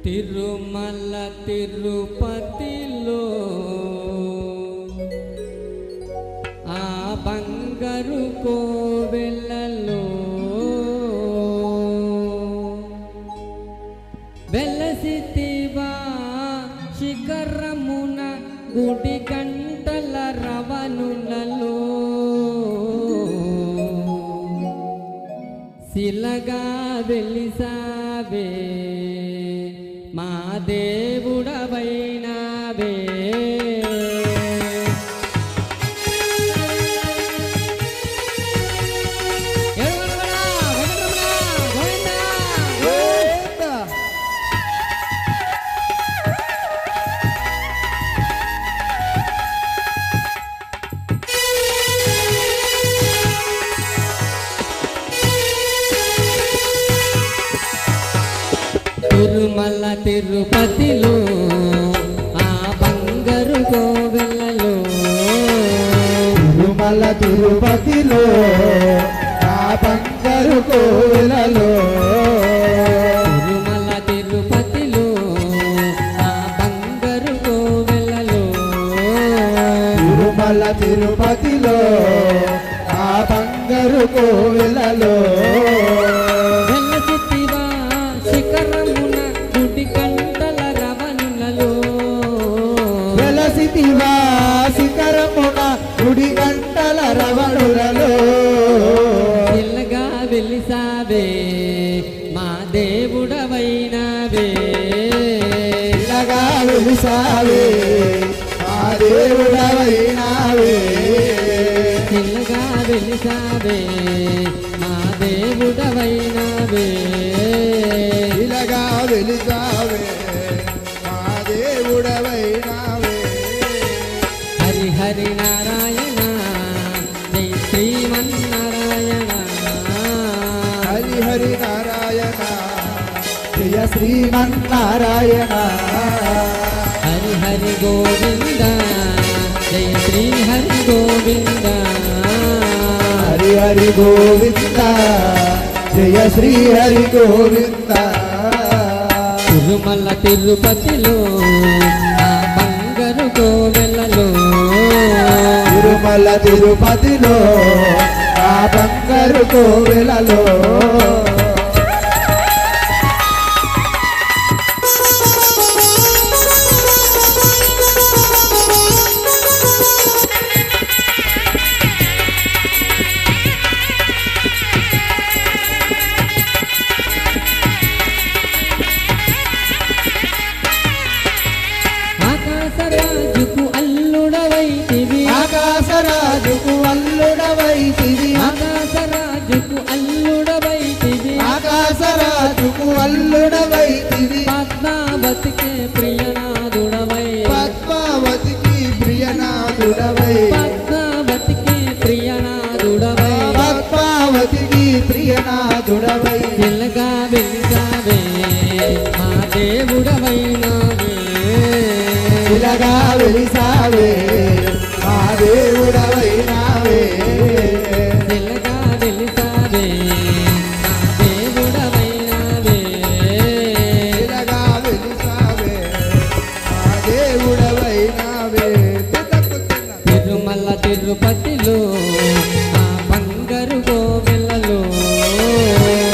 తిరుమల తిరుపతిలో ఆ బంగారు కోవెలలో వెలసితివా శిఖరమున గుడి గంటల రవణులలో శిలగా వెలిసావే మా దేవుడవైనావే తిరుమల తిరుపతిలో ఆ బంగారు కోవెలలో తిరుమల తిరుపతిలో ఆ బంగారు కోవెలలో తిరుమల తిరుపతిలో ఆ బంగారు కోవెలలో తిరుమల తిరుపతిలో ఆ బంగారు కోవెలలో వెలసితివా శిఖరమున గుడి గంటల రవణులలో శిలగా వెలిసావే మా దేవుడవైనావే శిలగా వెలిసావే మా దేవుడవైనావే శిలగా వెలిసావే మా దేవుడవైనావే శిలగా వెలిసావే మా దేవుడవైనావే హరి హరి నారాయణ జై శ్రీమన్నారాయణ హరి హరి నారాయణ జయ శ్రీమన్నారాయణ హరి హరి గోవింద జయ శ్రీ హరి గోవింద హరి హరి గోవింద జయ శ్రీ హరి గోవింద తిరుమల తిరుపతిలో ఆ బంగారు కోవెలలో తిరుమల తిరుపతిలో ఆ బంగారు కోవెలలో ఆకాశరాజుకు అల్లుడవైతివి ఆకాశరాజుకు అల్లుడవైతివి ఆకాశరాజుకు అల్లుడవైతివి ఆకాశరాజుకు అల్లుడవైతివి పద్మావతికి ప్రియనాథుడవై పద్మావతికి ప్రియనాథుడవై పద్మావతికి ప్రియనాథుడవై పద్మావతికి ప్రియనాథుడవై శిలగా వెలిసావే మా దేవుడవైనావే శిలగా వెలిసావే మా దేవుడవైనావే శిలగా వెలిసావే మా దేవుడవైనావే శిలగా వెలిసావే మా దేవుడవైనావే తిరుమల తిరుపతిలో ఆ బంగారు కోవెలలో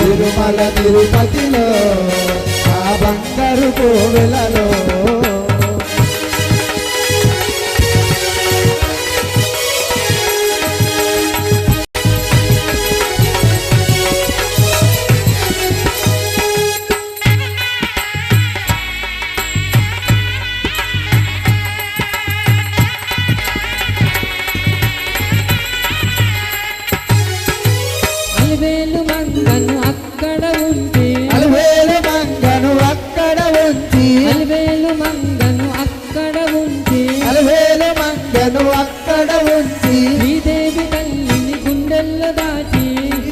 తిరుమల తిరుపతిలో ఆ బంగారు కోవెలలో అలివేలు మంగను అక్కడ ఉంచి అలివేలు మంగను అక్కడ ఉంచి అలివేలు మంగను అక్కడ ఉంచి అలివేలు మంగను అక్కడ ఉంచి శ్రీదేవి తల్లిని గుండెల్లో దాచి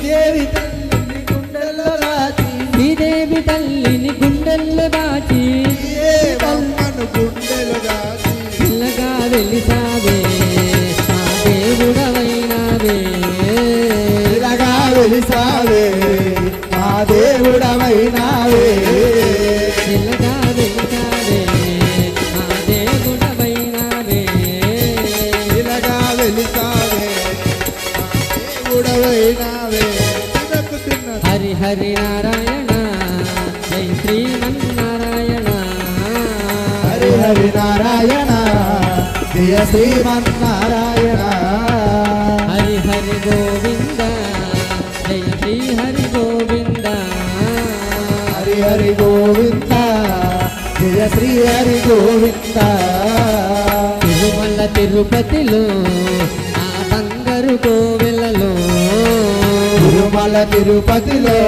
దేవి తల్లిని గుండెల్లో దాచి శ్రీదేవి తల్లిని గుండెల్లో దాచి ఏ బొమ్మను గుండెలు దాచి శిలగా వెలిసావే మా దేవుడవైనావే శిలగా వెలిసావే మా దేవుడవైనావే శిలగా హరి నారాయణ జై శ్రీమన్నారాయణ హరి హరి నారాయణ జయ శ్రీమన్నారాయణ హరి హరి గోవింద జయ శ్రీ హరి గోవింద హరి హరి గోవింద జయ శ్రీ హరి గోవింద తిరుమల తిరుపతిలో ఆ బంగారు కోవెలలో తిరుమల తిరుపతిలో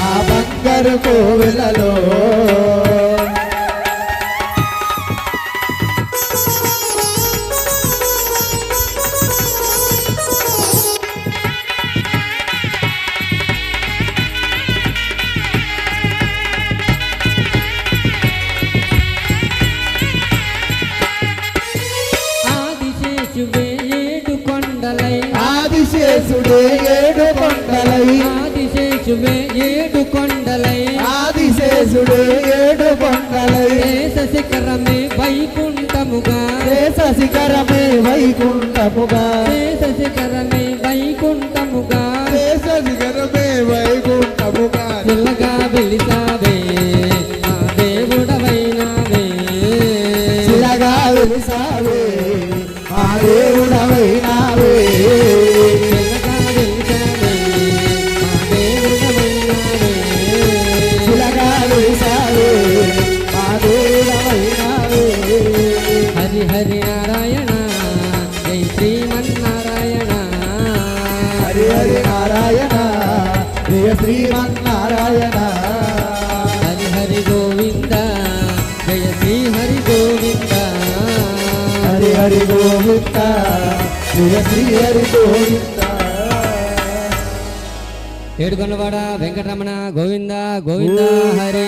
ఆ బంగారు కోవెలలో ఆదిశేషువే ఏడు కొండలై ఆదిశేషుడే ఏడు కొండలై ఆదిశేషువే ఏడు కొండలై ఆదిశేషుడే ఏడు కొండలై దేశ శిఖరమే వైకుంఠముగా దేశ శిఖరమే వైకుంఠముగా దేశ శిఖరమే వైకుంఠముగా దేశ శిఖరమే వైకుంఠముగా చిల్లగా వెలిసావే మా దేవుడవైనావే చిలగా వెలిసావే మా దేవుడవైనావే చిల్లగా వెలిసావే మా దేవుడవైనావే చిలగా వెలిసావే మా దేవుడవైనావే హరి హరి నారాయణ జై శ్రీమన్నారాయణ హరి హరి నారాయణ జయ శ్రీమన్నారాయణ హరి హరి గోవింద జయ శ్రీ హరి గోవింద హరి హరి గోవింద జయ శ్రీ హరి గోవింద ఏడుకొండవాడ వెంకటరమణ గోవింద గోవింద హరి